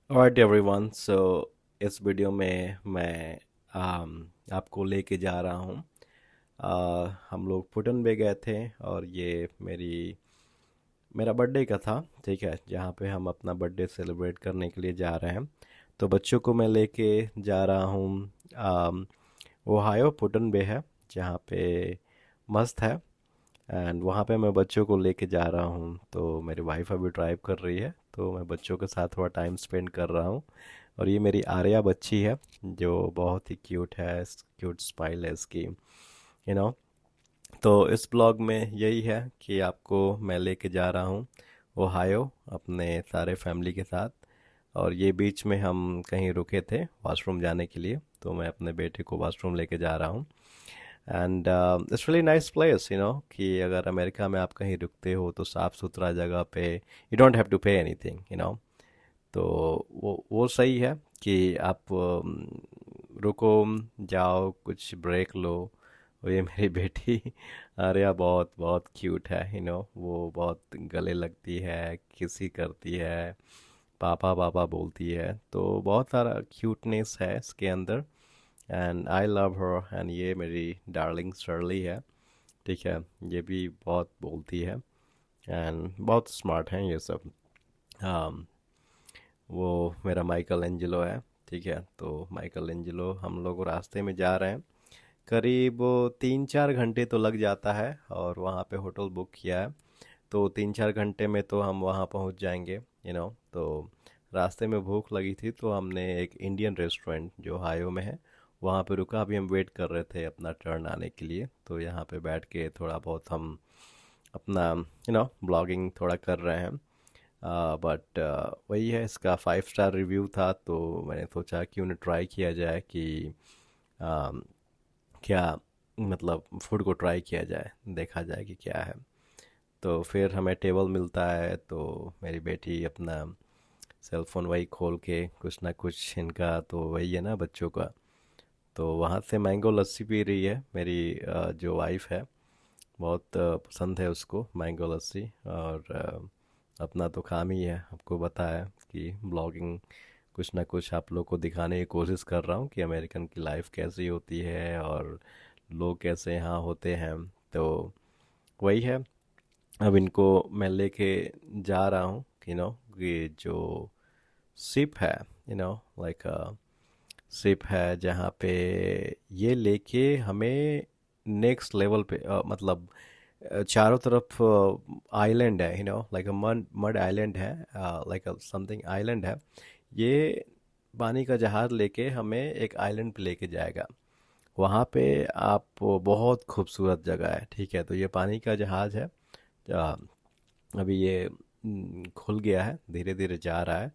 Alright everyone, सो इस video में मैं आपको लेके जा रहा हूँ। हम लोग फुटन बे गए थे और ये मेरा बर्थडे का था। ठीक है, जहाँ पे हम अपना बर्थडे सेलिब्रेट करने के लिए जा रहे हैं। तो बच्चों को मैं लेके जा रहा हूँ। ओहायो फुटन बे है जहाँ पे मस्त है। एंड वहाँ पे मैं बच्चों को लेके जा रहा हूँ, तो मेरी वाइफ अभी ड्राइव कर रही है, तो मैं बच्चों के साथ थोड़ा टाइम स्पेंड कर रहा हूँ। और ये मेरी आर्या बच्ची है जो बहुत ही क्यूट है, क्यूट स्माइल है इसकी, यू नो। तो इस ब्लॉग में यही है कि आपको मैं लेके जा रहा हूँ ओहायो अपने सारे फैमिली के साथ। और ये बीच में हम कहीं रुके थे वॉशरूम जाने के लिए, तो मैं अपने बेटे को वॉशरूम लेके जा रहा हूँ। And it's really nice place, कि अगर अमेरिका में आप कहीं रुकते हो तो साफ़ सुथरा जगह पे you don't have to pay anything, तो वो सही है कि आप रुको, जाओ, कुछ ब्रेक लो। और ये मेरी बेटी आर्या बहुत बहुत क्यूट है, वो बहुत गले लगती है, किसी करती है, पापा पापा बोलती है, तो बहुत सारा क्यूटनेस है इसके अंदर। And I love her. And ये मेरी डार्लिंग शर्ली है। ठीक है, ये भी बहुत बोलती है एंड बहुत स्मार्ट हैं ये सब। um, वो मेरा माइकल एंजेलो है। ठीक है, तो माइकल एंजेलो हम लोग रास्ते में जा रहे हैं। करीब 3-4 घंटे तो लग जाता है, और वहाँ पे होटल बुक किया है, तो 3-4 घंटे में तो हम वहाँ पहुँच जाएंगे, तो रास्ते में भूख लगी थी तो हमने एक इंडियन रेस्टोरेंट जो हायो में है वहाँ पे रुका। अभी हम वेट कर रहे थे अपना टर्न आने के लिए, तो यहाँ पे बैठ के थोड़ा बहुत हम अपना ब्लॉगिंग थोड़ा कर रहे हैं। बट वही है, इसका 5 स्टार रिव्यू था, तो मैंने सोचा क्यों न ट्राई किया जाए कि um, क्या मतलब फूड को ट्राई किया जाए, देखा जाए कि क्या है। तो फिर हमें टेबल मिलता है, तो मेरी बेटी अपना सेल फोन वही खोल के कुछ ना कुछ, इनका तो वही है ना बच्चों का, तो वहाँ से मैंगो लस्सी पी रही है मेरी जो वाइफ है। बहुत पसंद है उसको मैंगो लस्सी। और अपना तो काम ही है, आपको पता है कि ब्लॉगिंग कुछ ना कुछ आप लोग को दिखाने की कोशिश कर रहा हूँ कि अमेरिकन की लाइफ कैसी होती है और लोग कैसे यहाँ होते हैं। तो वही है। अब इनको मैं लेके जा रहा हूँ, कि जो सिप है, लाइक सिप है जहाँ पे ये लेके हमें नेक्स्ट लेवल पे, मतलब चारों तरफ आइलैंड है, लाइक अ मड मड आइलैंड है, लाइक समथिंग आइलैंड है। ये पानी का जहाज़ लेके हमें एक आइलैंड पे लेके जाएगा। वहाँ पे आप, बहुत खूबसूरत जगह है। ठीक है, तो ये पानी का जहाज़ है। आ, अभी ये खुल गया है, धीरे धीरे जा रहा है।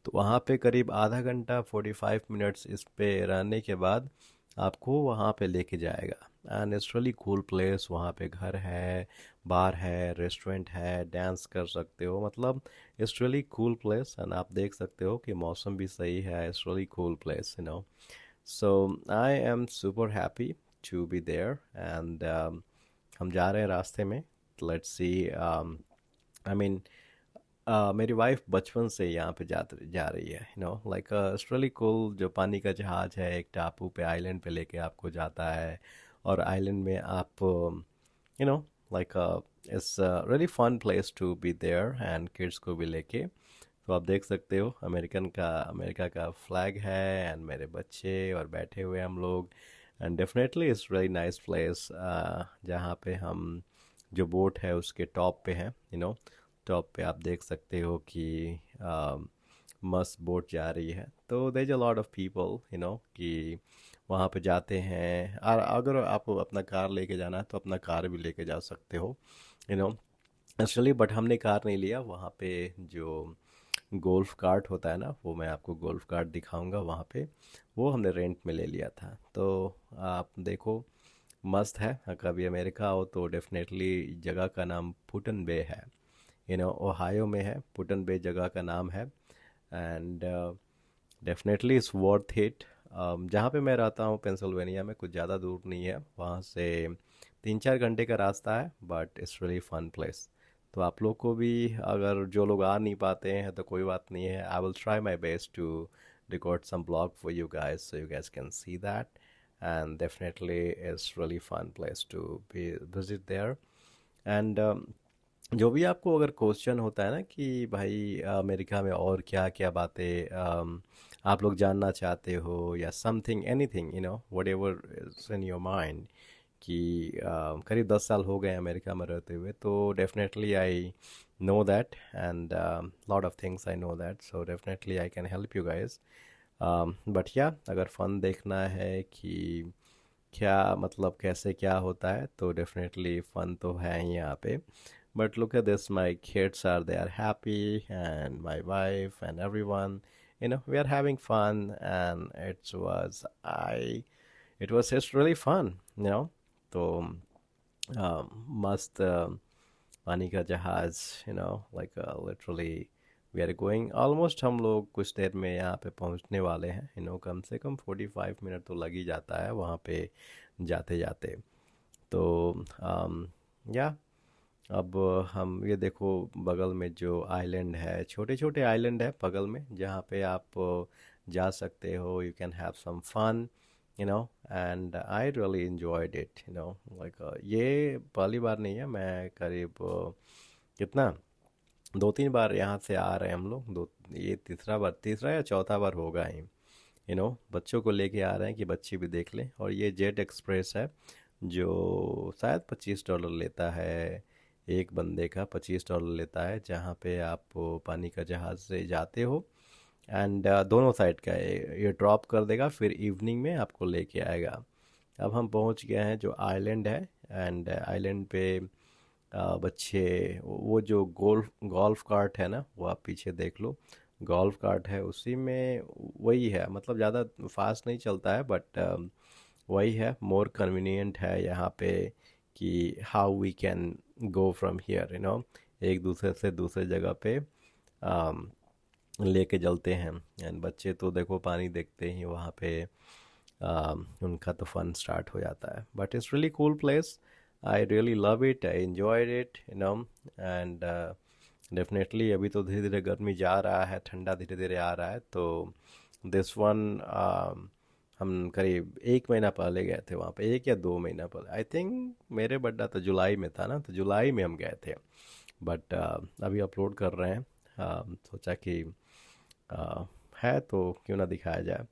तो वहाँ पे करीब आधा घंटा 45 मिनट्स इस पे रहने के बाद आपको वहाँ पे लेके जाएगा। And it's really cool place. वहाँ पे घर है, बार है, रेस्टोरेंट है, डांस कर सकते हो, मतलब it's really cool place. And आप देख सकते हो कि मौसम भी सही है। It's really cool place, so I am super happy to be there. And हम जा रहे हैं रास्ते में। लेट्स सी, आई मीन मेरी वाइफ बचपन से यहाँ पे जा रही है, लाइक इट्स रियली कूल। जो पानी का जहाज है एक टापू पे, आइलैंड पे लेके आपको जाता है। और आइलैंड में आप, like it's really fun place to be there, and kids को भी लेके। तो आप देख सकते हो अमेरिका का फ्लैग है, एंड मेरे बच्चे और बैठे हुए हम लोग। And definitely it's very nice place, जहाँ पे हम जो बोट है उसके टॉप पे हैं, टॉप पे आप देख सकते हो कि मस्त बोट जा रही है। तो there is a lot of people, कि वहाँ पे जाते हैं। और अगर आप अपना कार लेके जाना है तो अपना कार भी लेके जा सकते हो, यू नो एक्चुअली। बट हमने कार नहीं लिया। वहाँ पे जो गोल्फ कार्ट होता है ना, वो मैं आपको गोल्फ कार्ट दिखाऊंगा वहाँ पे, वो हमने रेंट में ले लिया था। तो आप देखो, मस्त है। कभी अमेरिका हो तो डेफिनेटली, जगह का नाम पुटन बे है, ओहायो में है। पुटन बे जगह का नाम है। And definitely it's worth it. जहाँ पे मैं रहता हूँ पेंसिल्वेनिया में, कुछ ज़्यादा दूर नहीं है वहाँ से, 3-4 घंटे का रास्ता है, but it's really fun place. तो आप लोग को भी, अगर जो लोग आ नहीं पाते हैं तो कोई बात नहीं है, I will try my best to record some blog for you guys so you guys can see that. And definitely it's really fun place to be visit there. And जो भी आपको अगर क्वेश्चन होता है ना कि भाई अमेरिका में और क्या क्या बातें आप लोग जानना चाहते हो, या something anything what ever is in your mind, कि करीब 10 साल हो गए अमेरिका में रहते हुए, तो definitely I know that, and lot of things I know that, so definitely I can help you guys. But या अगर फ़न देखना है कि क्या मतलब कैसे क्या होता है, तो डेफिनेटली फ़न तो है ही यहाँ पे. But look at this, my kids are they are happy, and my wife and everyone, we are having fun, and it was just really fun. तो मस्त पानी का जहाज, like literally we are going almost, हम लोग कुछ देर में यहाँ पे पहुँचने वाले हैं. कम से कम 45 मिनट तो लग ही जाता है वहाँ पे जाते जाते. तो या अब हम ये देखो, बगल में जो आइलैंड है, छोटे छोटे आइलैंड है बगल में, जहाँ पे आप जा सकते हो, you can have some fun, and I really enjoyed it, like ये पहली बार नहीं है, मैं करीब कितना 2-3 बार यहाँ से आ रहे हैं हम लोग. ये तीसरा या चौथा बार होगा ही. बच्चों को लेके आ रहे हैं कि बच्चे भी देख लें. और ये जेट एक्सप्रेस है, जो शायद $25 लेता है, एक बंदे का $25 लेता है, जहाँ पे आप पानी का जहाज़ से जाते हो, एंड दोनों साइड का ये ड्रॉप कर देगा, फिर इवनिंग में आपको लेके आएगा. अब हम पहुँच गए हैं जो आइलैंड है, एंड आइलैंड पे बच्चे, वो जो गोल्फ कार्ट है ना, वो आप पीछे देख लो, गोल्फ कार्ट है, उसी में वही है, मतलब ज़्यादा फास्ट नहीं चलता है, बट वही है, मोर कन्वीनियंट है यहाँ पे, कि how we can go from here, एक दूसरे से दूसरे जगह पे लेके चलते हैं. एंड बच्चे तो देखो पानी देखते ही वहाँ पे उनका तो फन स्टार्ट हो जाता है. But it's really cool place, I really love it, I enjoyed it, and definitely अभी तो धीरे धीरे गर्मी जा रहा है, ठंडा धीरे धीरे आ रहा है. तो दिस वन हम करीब 1 महीना पहले गए थे वहाँ पे, 1 या 2 महीना पहले, आई थिंक मेरे बर्थडे तो जुलाई में था ना, तो जुलाई में हम गए थे. बट अभी अपलोड कर रहे हैं, सोचा कि है तो क्यों ना दिखाया जाए.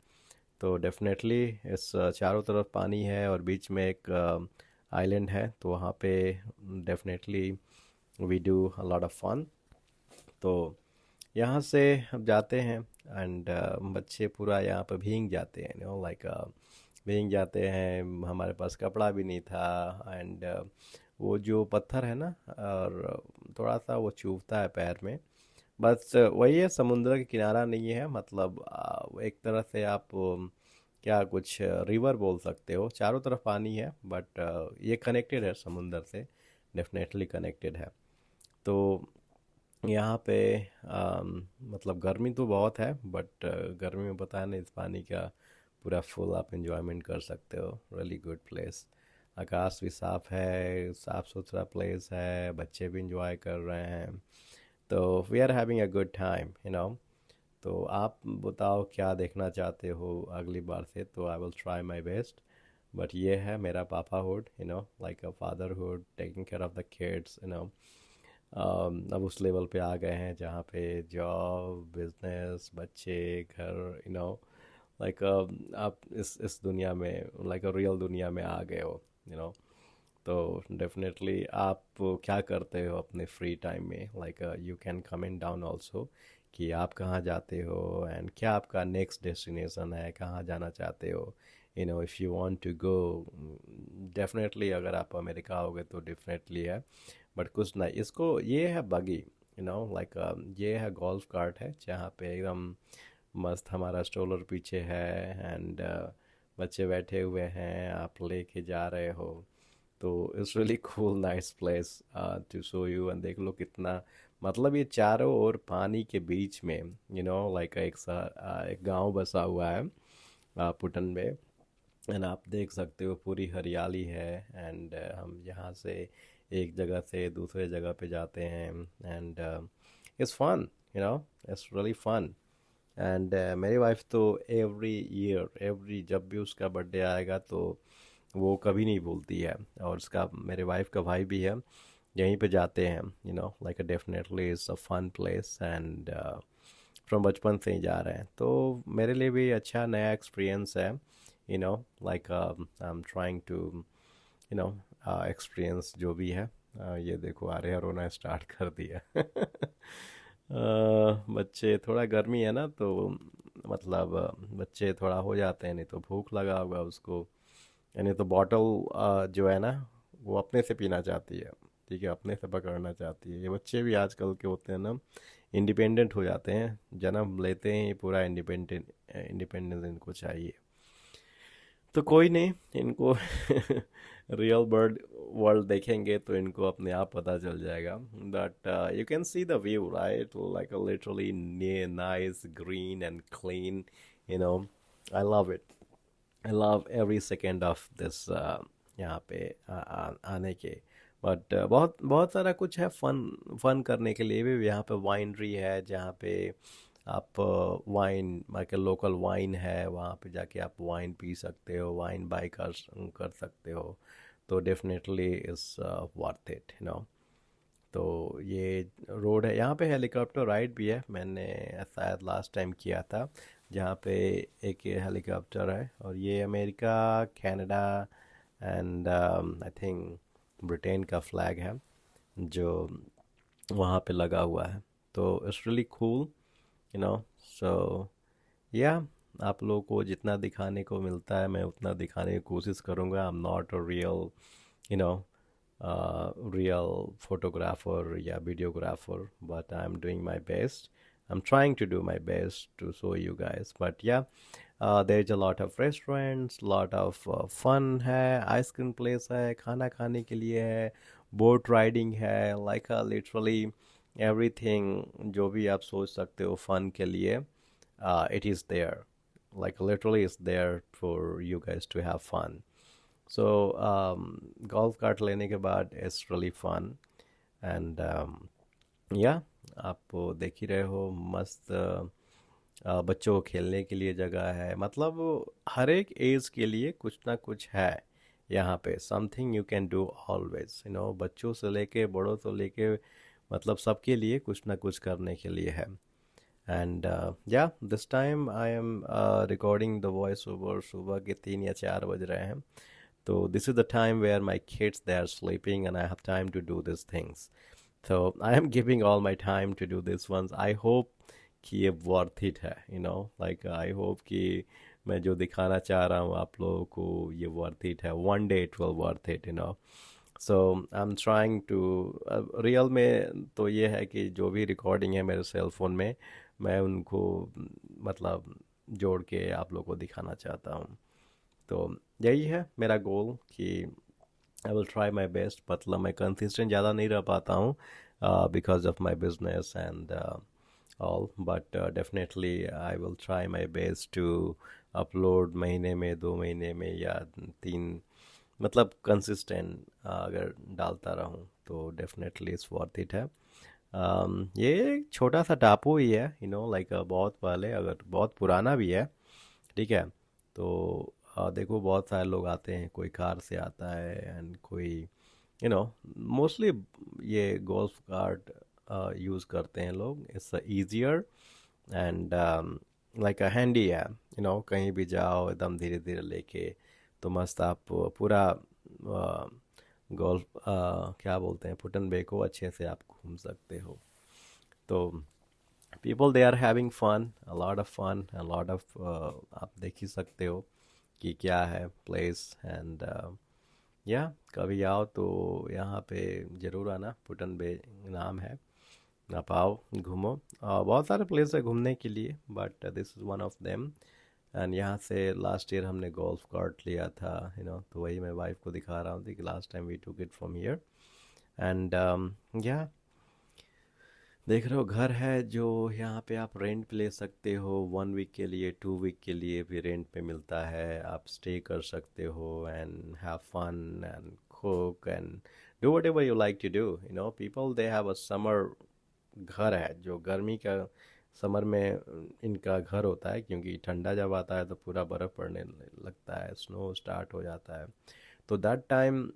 तो डेफिनेटली इस चारों तरफ पानी है, और बीच में एक आइलैंड है, तो वहाँ पे definitely we do a lot of fun. तो यहाँ से हम जाते हैं, एंड बच्चे पूरा यहाँ पर भीग जाते हैं, लाइक भीग जाते हैं, हमारे पास कपड़ा भी नहीं था, एंड वो जो पत्थर है ना, और थोड़ा सा वो चुभता है पैर में. बस वही है, समुद्र के किनारा नहीं है, मतलब एक तरह से आप क्या कुछ रिवर बोल सकते हो, चारों तरफ पानी है, बट ये कनेक्टेड है समुंदर से, डेफिनेटली कनेक्टेड है. तो यहाँ पे मतलब गर्मी तो बहुत है, बट गर्मी में पता है ना, इस पानी का पूरा फुल आप इंजॉयमेंट कर सकते हो. रियली गुड प्लेस, आकाश भी साफ़ है, साफ़ सुथरा प्लेस है, बच्चे भी इंजॉय कर रहे हैं. तो we are having a good time, तो आप बताओ क्या देखना चाहते हो अगली बार से, तो I will try my best. But ये है मेरा papahood, like a fatherhood, taking care of the kids, अब उस लेवल पे आ गए हैं जहाँ पे जॉब, बिजनेस, बच्चे, घर, लाइक आप इस दुनिया में, लाइक अ रियल दुनिया में आ गए हो. तो डेफिनेटली आप क्या करते हो अपने फ्री टाइम में, like you can comment down also, कि आप कहाँ जाते हो, एंड क्या आपका नेक्स्ट डेस्टिनेशन है, कहाँ जाना चाहते हो, if you want to go. Definitely अगर आप अमेरिका आओगे तो डेफिनेटली है, बट कुछ नहीं, इसको ये है बगी, लाइक ये है गोल्फ कार्ट है, जहाँ पे एकदम मस्त हमारा स्ट्रोलर पीछे है, एंड बच्चे बैठे हुए हैं, आप लेके जा रहे हो. तो it's really cool, nice place to show you. And देख लो कितना, मतलब ये चारों ओर पानी के बीच में, लाइक एक गांव बसा हुआ है पुटन में, एंड आप देख सकते हो पूरी हरियाली है. एंड हम यहाँ से एक जगह से दूसरे जगह पे जाते हैं and it's fun, you know, it's really fun. And मेरी वाइफ तो एवरी ईयर, एवरी जब भी उसका बर्थडे आएगा तो वो कभी नहीं भूलती है। और उसका, मेरे वाइफ का भाई भी है, यहीं पे जाते हैं, you know, like definitely is a fun place and from बचपन से ही जा रहे हैं, तो मेरे लिए भी अच्छा नया एक्सपीरियंस है, you know, like I am trying to, you know, experience जो भी है। ये देखो आर्या रोना स्टार्ट कर दिया। बच्चे, थोड़ा गर्मी है ना, तो मतलब बच्चे थोड़ा हो जाते हैं, नहीं तो भूख लगा होगा उसको, यानी तो बॉटल जो है ना वो अपने से पीना चाहती है, ठीक है, अपने से पकड़ना चाहती है। ये बच्चे भी आजकल के होते हैं ना, इंडिपेंडेंट हो जाते हैं, जन्म लेते ही पूरा इंडिपेंडेंस इनको चाहिए। तो कोई नहीं, इनको रियल बर्ड वर्ल्ड देखेंगे तो इनको अपने आप पता चल जाएगा। But you can see the view, right, like literally nice green and clean, you know, I love it, I love every second of this यहाँ पे आने के। बट बहुत बहुत सारा कुछ है फन, फन करने के लिए भी। यहाँ पे वाइनरी है जहाँ पे आप वाइन, मतलब लोकल वाइन है, वहाँ पे जाके आप वाइन पी सकते हो, वाइन बाई कर सकते हो। तो definitely is worth it, you know. तो ये रोड है, यहाँ पे हेलीकॉप्टर राइड भी है, मैंने शायद लास्ट टाइम किया था, जहाँ पे एक ये हेलीकॉप्टर है, और ये America, Canada and I think Britain का फ्लैग है जो वहाँ पे लगा हुआ है। तो it's really cool, you know. So yeah, आप लोगों को जितना दिखाने को मिलता है मैं उतना दिखाने की कोशिश करूँगा। I am not a real, you know, real photographer, yeah, videographer, but I'm doing my best. I'm trying to do my best to show you guys. But yeah, there's a lot of restaurants, lot of fun है, ice cream place है, खाना खाने के लिए है, boat riding है, like literally everything जो भी आप सोच सकते हो fun के लिए, it is there. Like literally it's there for you guys to have fun. So golf cart लेने के बाद it's really fun and yeah, आप देख ही रहे हो, मस्त बच्चों को खेलने के लिए जगह है, मतलब हर एक एज के लिए कुछ ना कुछ है यहाँ पे, something you can do always, you know, बच्चों से लेके बड़ों से लेके, मतलब सबके लिए कुछ ना कुछ करने के लिए है। एंड या, this time I am recording the voice over, सुबह के 3 या 4 बज रहे हैं, so this is the time where my kids, they are sleeping and I have time to do these things. So I am giving all my time to do these ones. I hope कि ये worth it है, you know, like I hope कि मैं जो दिखाना चाह रहा हूँ आप लोगों को ये worth it है. One day it will worth it, you know. So I'm trying to real में तो ये है कि जो भी रिकॉर्डिंग है मेरे सेल फोन में, मैं उनको मतलब जोड़ के आप लोगों को दिखाना चाहता हूँ। तो यही है मेरा गोल कि I will try my best, मतलब मैं कंसिस्टेंट ज़्यादा नहीं रह पाता हूँ because of my business and all, but definitely I will try my best to upload महीने में, 2 महीने में, या 3, मतलब कंसिस्टेंट अगर डालता रहूँ तो डेफिनेटली इट्स वर्थ इट है। ये एक छोटा सा टापू ही है, यू नो, लाइक बहुत पहले, अगर बहुत पुराना भी है, ठीक है, तो देखो बहुत सारे लोग आते हैं, कोई कार से आता है एंड कोई, यू नो, मोस्टली ये गोल्फ कार्ट यूज़ करते हैं लोग, it's easier and like a handy है, यू नो, कहीं भी जाओ एकदम धीरे धीरे लेके, तो मस्त आप पूरा गोल्फ क्या बोलते हैं, पुटन बे को अच्छे से आप घूम सकते हो। तो people they are having fun, a lot of fun, a lot of आप देख ही सकते हो कि क्या है प्लेस एंड या, कभी आओ तो यहाँ पे ज़रूर आना, पुटन बे नाम है, आप आओ घूमो। बहुत सारे प्लेस है घूमने के लिए, but this is one of them. And यहाँ से लास्ट ईयर हमने गोल्फ कार्ट लिया था, यू नो, तो वही मैं वाइफ को दिखा रहा हूँ कि last time we took it from here and या, देख रहे हो घर है जो यहाँ पे आप रेंट पे ले सकते हो, 1 वीक के लिए, 2 वीक के लिए भी रेंट पे मिलता है, आप स्टे कर सकते हो and have fun and cook and do whatever you like to do, you know, people they have a summer घर है जो गर्मी का समर में इनका घर होता है, क्योंकि ठंडा जब आता है तो पूरा बर्फ़ पड़ने लगता है, स्नो स्टार्ट हो जाता है। तो दैट टाइम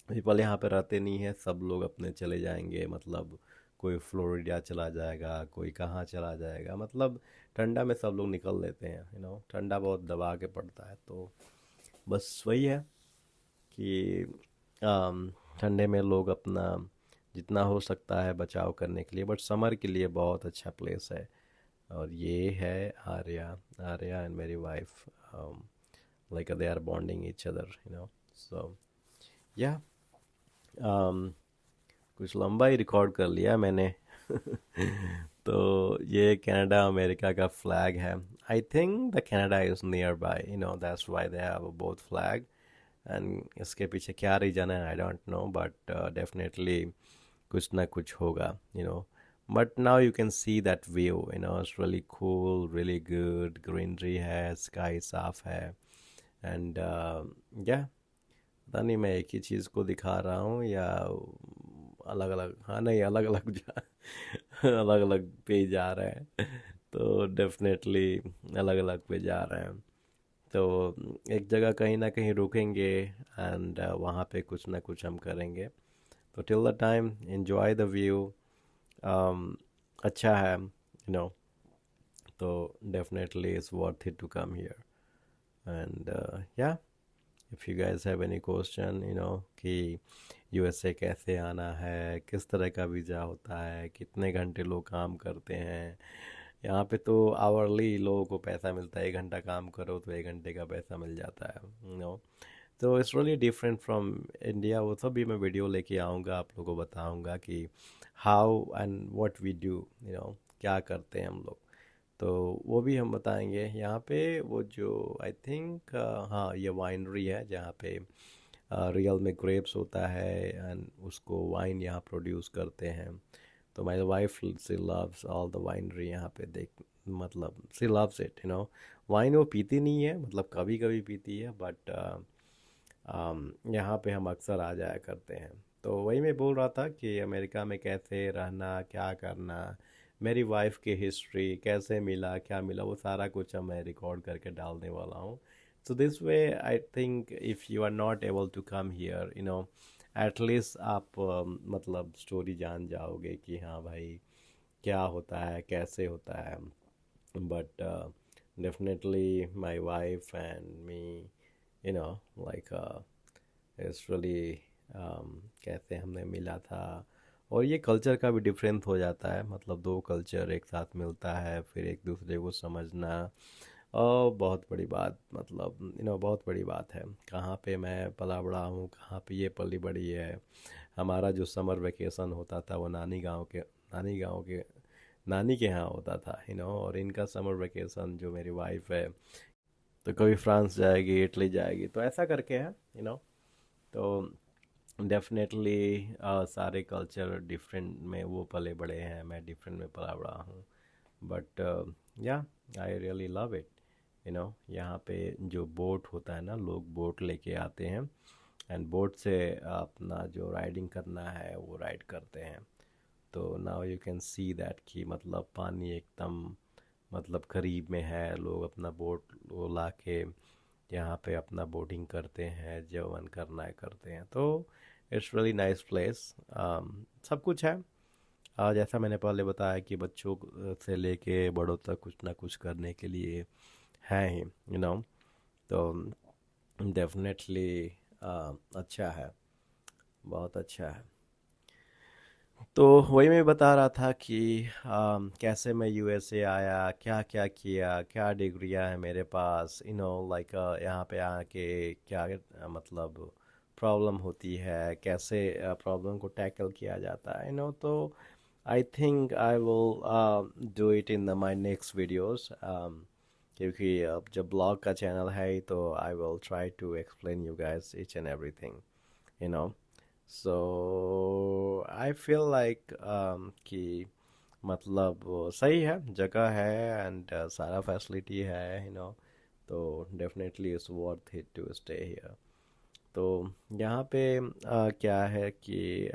पीपल यहाँ पे रहते नहीं है, सब लोग अपने चले जाएंगे, मतलब कोई फ्लोरिडा चला जाएगा, कोई कहाँ चला जाएगा, मतलब ठंडा में सब लोग निकल लेते हैं, यू नो, ठंडा बहुत दबा के पड़ता है। तो बस वही है कि ठंडे में लोग अपना जितना हो सकता है बचाव करने के लिए, बट समर के लिए बहुत अच्छा प्लेस है। और ये है आर्या, आर्या एंड मेरी wife, like they are bonding each other, you know. So yeah कुछ लंबा ही रिकॉर्ड कर लिया मैंने। तो ये कनाडा अमेरिका का फ्लैग है। I think the Canada is near by, you know, that's why they have both flag. And इसके पीछे क्या रीज़न है I don't know, but definitely कुछ ना कुछ होगा, you know. But now you can see that view, you know, it's really cool, really good, greenery है, sky साफ है। एंड या पता नहीं मैं एक ही चीज़ को दिखा रहा हूँ या अलग अलग, हाँ नहीं अलग अलग जा अलग अलग पे जा रहे हैं। तो डेफिनेटली अलग अलग पे जा रहे हैं। तो एक जगह कहीं ना कहीं रुकेंगे एंड वहाँ पे कुछ ना कुछ हम करेंगे। तो till the time enjoy the view. अच्छा है, यू नो। तो definitely it's worth it to come here. And yeah if you guys have any question, you know, कि यूएसए कैसे आना है, किस तरह का वीज़ा होता है, कितने घंटे लोग काम करते हैं। यहाँ पे तो आवरली लोगों को पैसा मिलता है, 1 घंटा काम करो तो 1 घंटे का पैसा मिल जाता है, यू नो। तो it's really different from India. वो सब भी मैं वीडियो लेके आऊँगा, आप लोगों को बताऊँगा कि how and what we do, you know, क्या करते हैं हम लोग। तो वो भी हम बताएंगे। यहाँ पे वो जो आई थिंक हाँ ये वाइनरी है जहाँ पे रियल में ग्रेप्स होता है एंड उसको वाइन यहाँ प्रोड्यूस करते हैं। तो my wife she loves all the winery यहाँ पे देख, मतलब she loves it, you know. Wine वो पीती नहीं है, मतलब कभी कभी पीती है, बट यहाँ पे हम अक्सर आ जाया करते हैं। तो वही मैं बोल रहा था कि अमेरिका में कैसे रहना, क्या करना, मेरी वाइफ की हिस्ट्री, कैसे मिला, क्या मिला, वो सारा कुछ अब मैं रिकॉर्ड करके डालने वाला हूँ। So this way I think if you are not able to come here, you know, at least आप मतलब स्टोरी जान जाओगे कि हाँ भाई क्या होता है, कैसे होता है। But definitely my wife and me, you know, like it's really कैसे हमने मिला था। और ये कल्चर का भी डिफरेंस हो जाता है, मतलब दो कल्चर एक साथ मिलता है, फिर एक दूसरे को समझना। और बहुत बड़ी बात, मतलब यू नो बहुत बड़ी बात है। कहाँ पे मैं पला बड़ा हूँ, कहाँ पे ये पली बड़ी है। हमारा जो समर वेकेशन होता था वो नानी के यहाँ होता था, यू नो। और इनका समर वेकेशन, जो मेरी वाइफ है, तो कभी फ्रांस जाएगी, इटली जाएगी, तो ऐसा करके है, यू नो। तो डेफिनेटली सारे कल्चर डिफरेंट में वो पले बड़े हैं, मैं डिफरेंट में पला बड़ा हूँ। बट या I really love it, you no. यहाँ पे जो बोट होता है ना, लोग बोट लेके आते हैं एंड बोट से अपना जो राइडिंग करना है वो राइड करते हैं। तो now you can see that कि मतलब पानी एकदम मतलब करीब में है, लोग अपना बोट वो ला के यहाँ पे अपना बोटिंग करते हैं, जो मन करना है करते हैं। तो इट्स रियली नाइस प्लेस, सब कुछ है। जैसा मैंने पहले बताया कि बच्चों से लेके बड़ों तक कुछ ना कुछ करने के लिए है ही, यू नो। तो डेफिनेटली अच्छा है, बहुत अच्छा है। तो वही मैं बता रहा था कि कैसे मैं यूएसए आया, क्या क्या किया, क्या डिग्रियां है मेरे पास, यू नो, लाइक यहाँ पे आके क्या मतलब प्रॉब्लम होती है, कैसे प्रॉब्लम को टैकल किया जाता है, यू नो। तो I think I will do it in my next videos, क्योंकि अब जब ब्लॉग का चैनल है तो I will try to explain you guys each and everything, you know. So I feel like कि मतलब सही है, जगह है एंड सारा फैसिलिटी है, यू नो। तो definitely it's worth it to stay here. तो यहाँ पे क्या है कि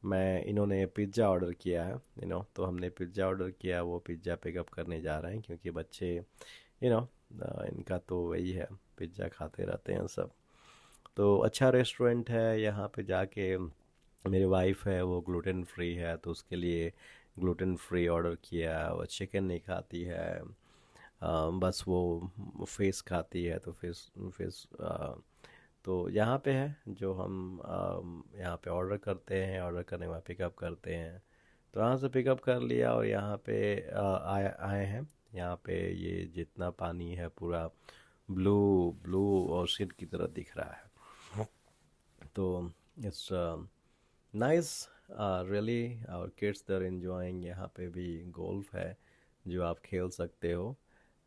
मैं इन्होंने पिज़्ज़ा ऑर्डर किया है, तो हमने पिज़्ज़ा ऑर्डर किया, वो पिज़्ज़ा पिकअप करने जा रहे हैं क्योंकि बच्चे इनका तो वही है, पिज़्ज़ा खाते रहते हैं सब। तो अच्छा रेस्टोरेंट है, यहाँ पे जाके मेरी वाइफ है वो ग्लूटेन फ्री है, तो उसके लिए ग्लूटेन फ्री ऑर्डर किया। वो चिकन नहीं खाती है, बस वो फिश खाती है, तो फिश तो यहाँ पे है जो हम यहाँ पे ऑर्डर करते हैं, ऑर्डर करने के बाद पिकअप करते हैं। तो यहाँ से पिकअप कर लिया और यहाँ पे आए आए हैं। यहाँ पे ये जितना पानी है पूरा ब्लू ब्लू ओशन की तरह दिख रहा है। तो इट्स नाइस, रियली। और किड्स दर एंजॉइंग। यहाँ पे भी गोल्फ है जो आप खेल सकते हो।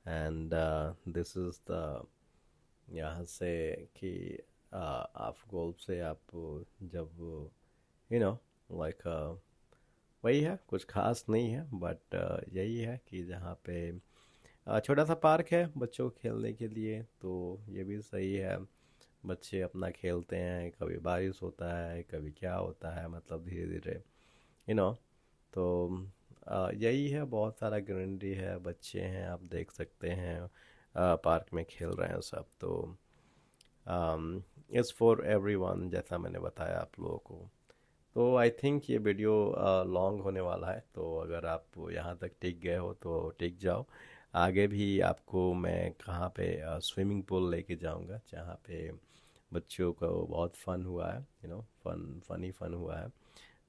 एंड दिस इज़ द, यहाँ से कि आप गोल्फ से आप जब यू नो लाइक वही है, कुछ खास नहीं है, बट यही है कि जहाँ पे छोटा सा पार्क है बच्चों को खेलने के लिए, तो ये भी सही है। बच्चे अपना खेलते हैं, कभी बारिश होता है कभी क्या होता है, मतलब धीरे धीरे यू नो तो यही है, बहुत सारा ग्रीनरी है, बच्चे हैं, आप देख सकते हैं पार्क में खेल रहे हैं सब। तो इट्स फॉर एवरीवन, जैसा मैंने बताया आप लोगों को। तो आई थिंक ये वीडियो लॉन्ग होने वाला है, तो अगर आप यहाँ तक टिक गए हो तो टिक जाओ। आगे भी आपको मैं कहाँ पे स्विमिंग पूल लेके जाऊँगा जहाँ पे बच्चों को बहुत फन हुआ है, फनी फन हुआ है,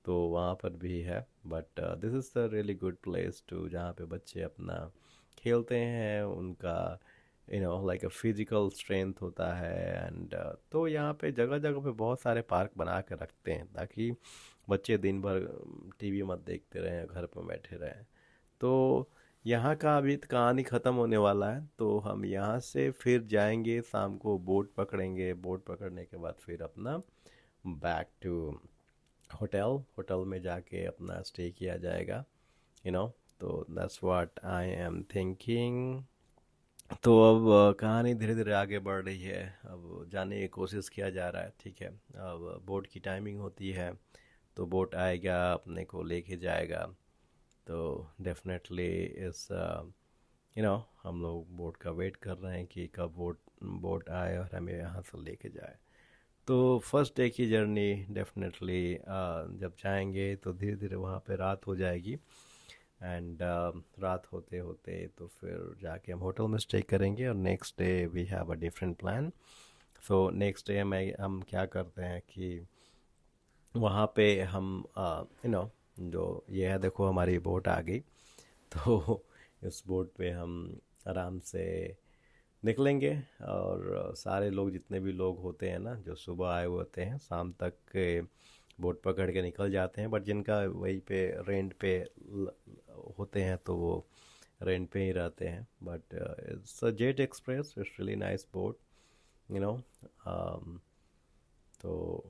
तो वहाँ पर भी है। But this is the really good place to, जहाँ पे बच्चे अपना खेलते हैं, उनका लाइक अ फिजिकल स्ट्रेंथ होता है। एंड तो यहाँ पे जगह जगह पे बहुत सारे पार्क बना के रखते हैं ताकि बच्चे दिन भर टीवी मत देखते रहें, घर पर बैठे रहें। तो यहाँ का अभी तो कहानी ख़त्म होने वाला है, तो हम यहाँ से फिर जाएंगे, शाम को बोट पकड़ेंगे, बोट पकड़ने के बाद फिर अपना बैक टू होटल, होटल में जाके अपना स्टे किया जाएगा, यू नो तो that's what I am thinking. तो अब कहानी धीरे धीरे आगे बढ़ रही है, अब जाने की कोशिश किया जा रहा है, ठीक है। अब बोट की टाइमिंग होती है, तो बोट आएगा अपने को लेके जाएगा। तो डेफिनेटली इस हम लोग बोट का वेट कर रहे हैं कि कब बोट बोट आए और हमें यहाँ से लेके जाए। तो फर्स्ट डे की जर्नी डेफिनेटली जब जाएंगे तो धीरे धीरे वहाँ पे रात हो जाएगी। एंड रात होते होते तो फिर जाके हम होटल में स्टे करेंगे, और next day we have a different plan. So next day में हम क्या करते हैं कि वहाँ पे हम जो ये है, देखो हमारी बोट आ गई। तो इस बोट पे हम आराम से निकलेंगे, और सारे लोग जितने भी लोग होते हैं ना, जो सुबह आए हुए होते हैं, शाम तक के बोट पकड़ के निकल जाते हैं। बट जिनका वहीं पे रेंट पे होते हैं तो वो रेंट पे ही रहते हैं। But it's a jet express, it's really nice boat, you know तो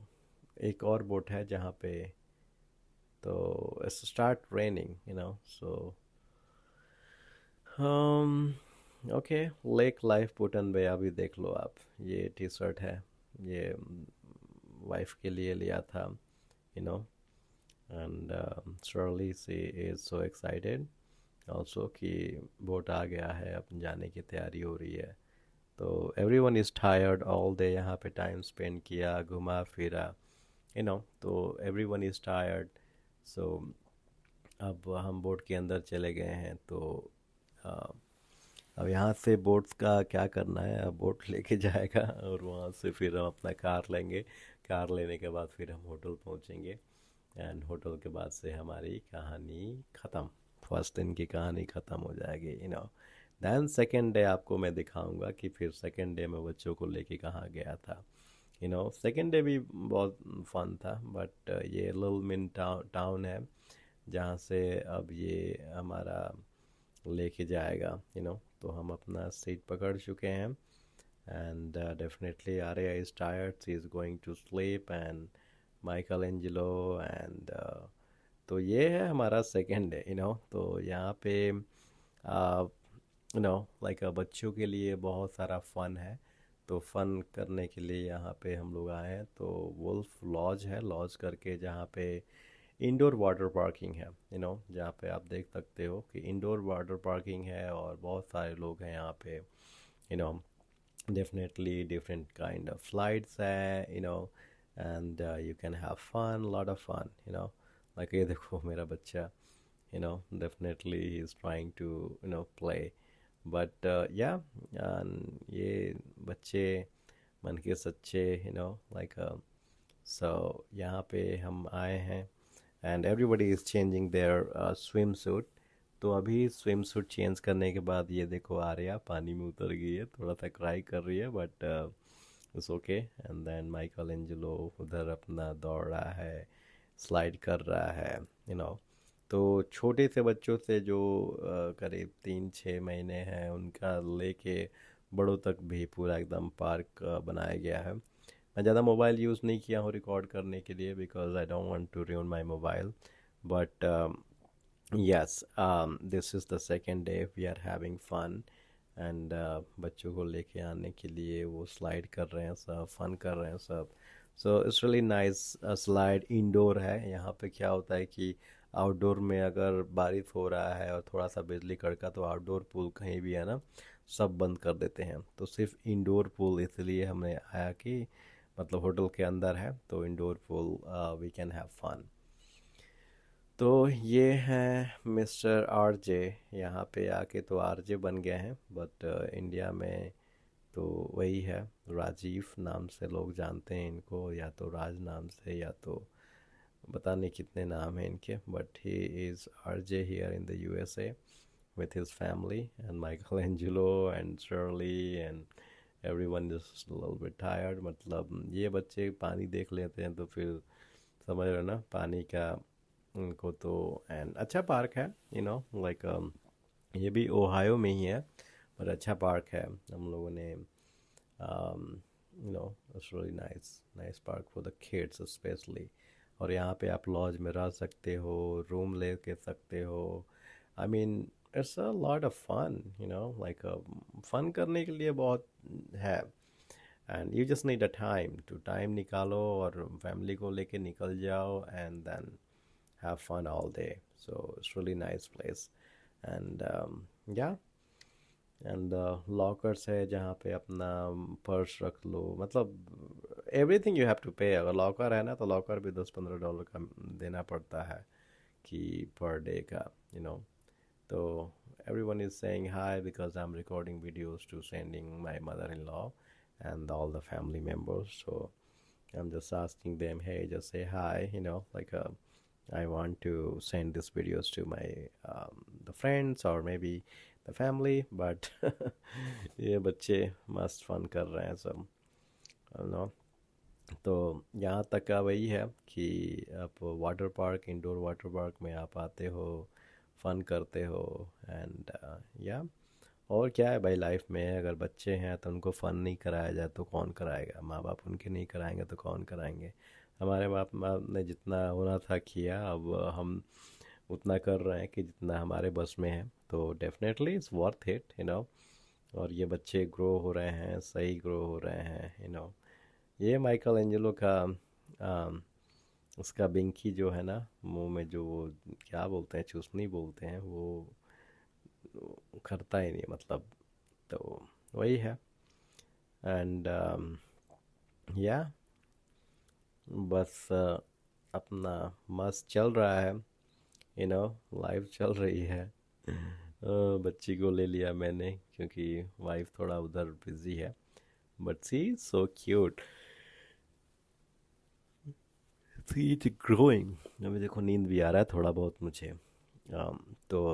एक और बोट है जहाँ पे, तो it's start raining, so okay. Lake life Put in Bay, अभी देख लो आप, ये टी शर्ट है, ये वाइफ के लिए लिया था, you know and surely she is so excited also कि बोट आ गया है, अब जाने की तैयारी हो रही है। तो everyone is tired, all day यहाँ पे टाइम स्पेंड किया, घुमा फिरा, तो एवरीवन इज़ टायर्ड। सो अब हम बोट के अंदर चले गए हैं, तो uh, अब यहाँ से बोट्स का क्या करना है, अब बोट लेके जाएगा और वहाँ से फिर हम अपना कार लेंगे। कार लेने के बाद फिर हम होटल पहुँचेंगे, एंड होटल के बाद से हमारी कहानी ख़त्म, फर्स्ट दिन की कहानी ख़त्म हो जाएगी, दैन सेकेंड डे आपको मैं दिखाऊंगा कि फिर सेकेंड डे में बच्चों को लेके कहाँ गया था। सेकेंड डे भी बहुत फन था, बट ये लिल मिन टाउन है जहाँ से अब ये हमारा लेके जाएगा, तो हम अपना सीट पकड़ चुके हैं। And definitely Arya is tired, she is going to sleep, and Michael Angelo and तो ये है हमारा सेकेंड डे, तो यहाँ पे लाइक बच्चों के लिए बहुत सारा फन है। तो फ़न करने के लिए यहाँ पे हम लोग आए हैं। तो वुल्फ लॉज है, लॉज करके, जहाँ पे इंडोर वाटर पार्किंग है, जहाँ पे आप देख सकते हो कि इंडोर वाटर पार्किंग है और बहुत सारे लोग हैं यहाँ पे। You know Definitely different kind of flights है, and you can have fun, lot of fun, like ये देखो मेरा बच्चा, definitely he is trying to play, but yeah, and ये बच्चे मन के सच्चे, like so यहाँ पे हम आए हैं and everybody is changing their swimsuit। तो अभी स्विम सूट चेंज करने के बाद ये देखो आर्या पानी में उतर गई है, थोड़ा सा क्राई कर रही है, but it's okay. And then Michael Angelo उधर अपना दौड़ रहा है, स्लाइड कर रहा है, यू नो तो छोटे से बच्चों से जो करीब 3-6 महीने हैं उनका लेके बड़ों तक भी पूरा एकदम पार्क बनाया गया है। मैं ज़्यादा मोबाइल यूज़ नहीं किया हूँ रिकॉर्ड करने के लिए, because I don't want to ruin my mobile, but yes, this is the second day we are having fun, and बच्चों को लेके आने के लिए वो स्लाइड कर रहे हैं सब, फन कर रहे हैं सब। So it's really nice. Slide indoor है। यहाँ पे क्या होता है कि आउटडोर में अगर बारिश हो रहा है और थोड़ा सा बिजली कड़का तो आउटडोर पूल कहीं भी है ना, सब बंद कर देते हैं। तो सिर्फ इंडोर पूल इसलिए हमें आया कि मतलब होटल के अंदर है तो indoor pool we can have fun. तो ये हैं मिस्टर आरजे। यहाँ पे आके तो आरजे बन गए हैं, बट इंडिया में तो वही है, राजीव नाम से लोग जानते हैं इनको, या तो राज नाम से, या तो पता नहीं कितने नाम हैं इनके, but he is RJ here in the USA with his family, and Michelangelo and Shirley and everyone is a little bit tired। मतलब ये बच्चे पानी देख लेते हैं तो फिर समझ रहे हो ना पानी का उनको तो। एंड अच्छा पार्क है, लाइक ये भी ओहायो में ही है, पर अच्छा पार्क है। हम लोगों ने it's really nice, nice park for the kids specially. और यहाँ पे आप लॉज में रह सकते हो, रूम ले के सकते हो। I mean it's a lot of fun, like fun करने के लिए बहुत है। And you just need a time निकालो और फैमिली को लेके निकल जाओ, and then have fun all day। So it's really nice place। And yeah, and lockers है जहाँ पे अपना पर्स रख लो, मतलब एवरीथिंग यू हैव टू पे। अगर लॉकर है ना तो लॉकर भी $10-15 का देना पड़ता है कि पर डे का, तो everyone is saying hi because I'm recording videos to sending my mother-in-law and all the family members, so I'm just asking them, hey, just say hi, like I want to send these videos to my the friends or maybe the family, but ये बच्चे मस्त fun कर रहे हैं सब, no. तो यहाँ तक का वही है कि आप water park, indoor water park में आप आते हो, फन करते हो, एंड या और क्या है भाई लाइफ में। अगर बच्चे हैं तो उनको फ़न नहीं कराया जाए तो कौन कराएगा, माँ बाप उनके नहीं कराएंगे तो कौन कराएंगे। हमारे बाप बाप ने जितना होना था किया, अब हम उतना कर रहे हैं कि जितना हमारे बस में है, तो डेफिनेटली इट्स वर्थ इट, और ये बच्चे ग्रो हो रहे हैं, सही ग्रो हो रहे हैं, ये माइकल एंजेलो का उसका बिंकी जो है ना मुंह में, जो वो क्या बोलते हैं, चूसनी बोलते हैं, वो करता ही नहीं मतलब, तो वही है। एंड या बस अपना मस्त चल रहा है, लाइफ चल रही है। बच्ची को ले लिया मैंने क्योंकि वाइफ थोड़ा उधर बिजी है, but she so cute, she is growing. अभी देखो नींद भी आ रहा है थोड़ा बहुत मुझे, तो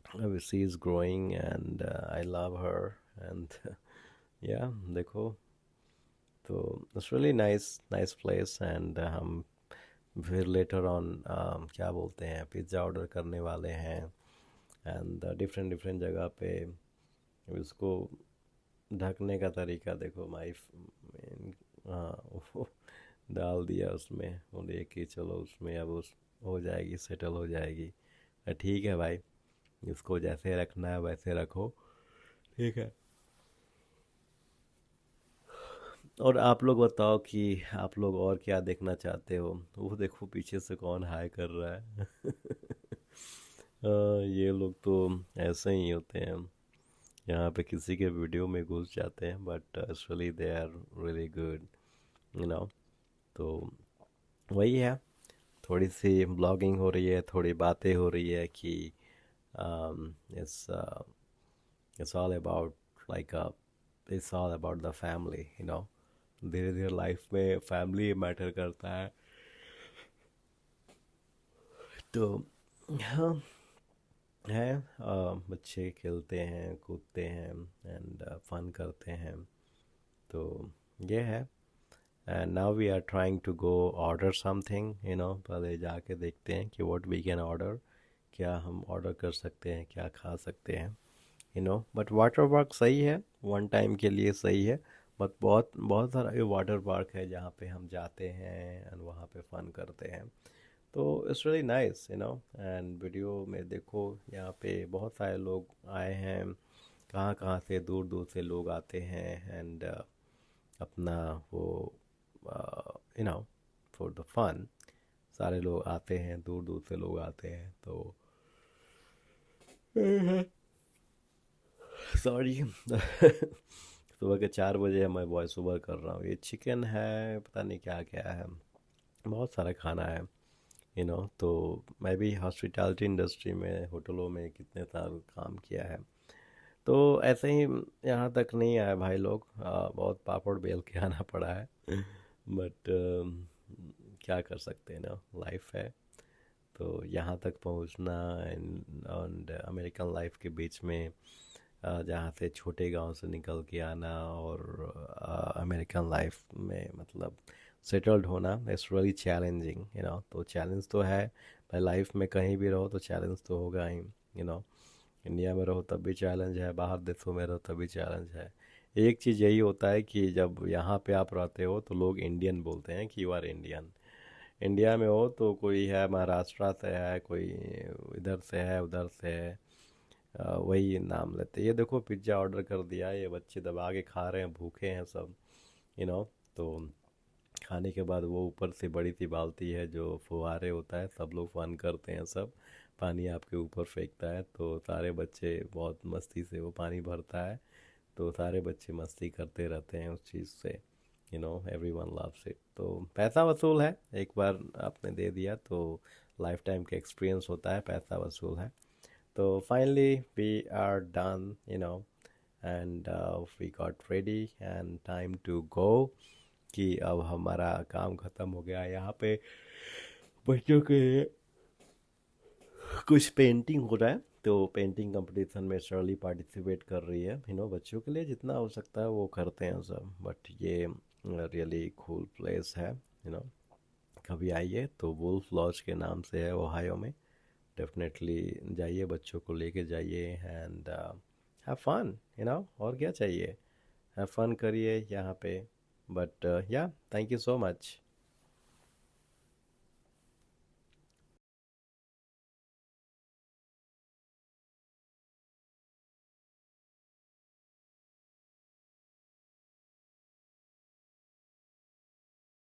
अभी she is growing and I love her, and yeah देखो, तो it's really nice, nice place. And हम फिर लेटर ऑन क्या बोलते हैं, पिज़्ज़ा ऑर्डर करने वाले हैं, एंड डिफरेंट डिफरेंट जगह पे उसको ढकने का तरीका देखो। माई वो डाल दिया उसमें, वो लेके चलो उसमें, अब उस हो जाएगी, सेटल हो जाएगी। ठीक है भाई, इसको जैसे रखना है वैसे रखो, ठीक है। और आप लोग बताओ कि आप लोग और क्या देखना चाहते हो। वो देखो पीछे से कौन हाय कर रहा है। ये लोग तो ऐसे ही होते हैं, यहाँ पे किसी के वीडियो में घुस जाते हैं, but actually they are really good, you know. तो वही है, थोड़ी सी ब्लॉगिंग हो रही है, थोड़ी बातें हो रही है कि it's it's all about like it's all about the family, you know. धीरे धीरे लाइफ में फैमिली मैटर करता है। तो हाँ, है बच्चे खेलते हैं, कूदते हैं एंड फन करते हैं। तो ये है। And now we are trying to go order something, you know. पहले जाके देखते हैं कि व्हाट वी कैन ऑर्डर, क्या हम ऑर्डर कर सकते हैं, क्या खा सकते हैं, you no. But water park सही है, वन टाइम के लिए सही है। बट बहुत बहुत सारा ये वाटर पार्क है जहाँ पे हम जाते हैं एंड वहाँ पे फन करते हैं। तो it's really nice, you know. And video में देखो यहाँ पे बहुत सारे लोग आए हैं, कहाँ कहाँ से, दूर दूर से लोग आते हैं एंड अपना वो you know for the fun सारे लोग आते हैं, दूर दूर से लोग आते हैं। तो सॉरी। सुबह के 4 बजे मैं वॉइस ओवर कर रहा हूँ। ये चिकन है, पता नहीं क्या क्या है, बहुत सारा खाना है, यू नो। तो मैं भी हॉस्पिटैलिटी इंडस्ट्री में, होटलों में कितने साल काम किया है। तो ऐसे ही यहाँ तक नहीं आए भाई लोग, बहुत पापड़ बेल के आना पड़ा है। बट क्या कर सकते हैं ना, लाइफ है। तो यहाँ तक पहुँचना एंड अमेरिकन लाइफ के बीच में, जहाँ से छोटे गांव से निकल के आना और अमेरिकन लाइफ में मतलब सेटल्ड होना, it's really challenging, you know. तो चैलेंज तो है भाई, लाइफ में कहीं भी रहो तो चैलेंज तो होगा ही, यू नो। इंडिया में रहो तब भी चैलेंज है, बाहर देशों में रहो तब भी चैलेंज है। एक चीज़ यही होता है कि जब यहाँ पे आप रहते हो तो लोग इंडियन बोलते हैं कि यू आर इंडियन। इंडिया में हो तो कोई है महाराष्ट्र से है, कोई इधर से है, उधर से है, वही नाम लेते। ये देखो पिज्ज़ा ऑर्डर कर दिया, ये बच्चे दबा के खा रहे हैं, भूखे हैं सब, यू नो। तो खाने के बाद वो ऊपर से बड़ी सी बाल्टी है जो फुहारे होता है, सब लोग फन करते हैं, सब पानी आपके ऊपर फेंकता है, तो सारे बच्चे बहुत मस्ती से वो पानी भरता है, तो सारे बच्चे मस्ती करते रहते हैं उस चीज़ से, you know. Every one loves it. तो पैसा वसूल है, एक बार आपने दे दिया तो लाइफ टाइम का एक्सपीरियंस होता है, पैसा वसूल है। तो finally we are done, you know, and we got ready and time to go, कि अब हमारा काम ख़त्म हो गया। यहाँ पे बच्चों के कुछ पेंटिंग हो रहा है, तो पेंटिंग कंपटीशन में शर्ली पार्टिसिपेट कर रही है, यू नो। बच्चों के लिए जितना हो सकता है वो करते हैं सब। बट ये रियली कूल प्लेस है, यू नो। कभी आइए तो वुल्फ लॉज के नाम से है ओहायो में, डेफिनेटली जाइए, बच्चों को लेके जाइए and have fun, you know. और क्या चाहिए, हैव फन करिए यहाँ पे। बट या थैंक यू सो मच।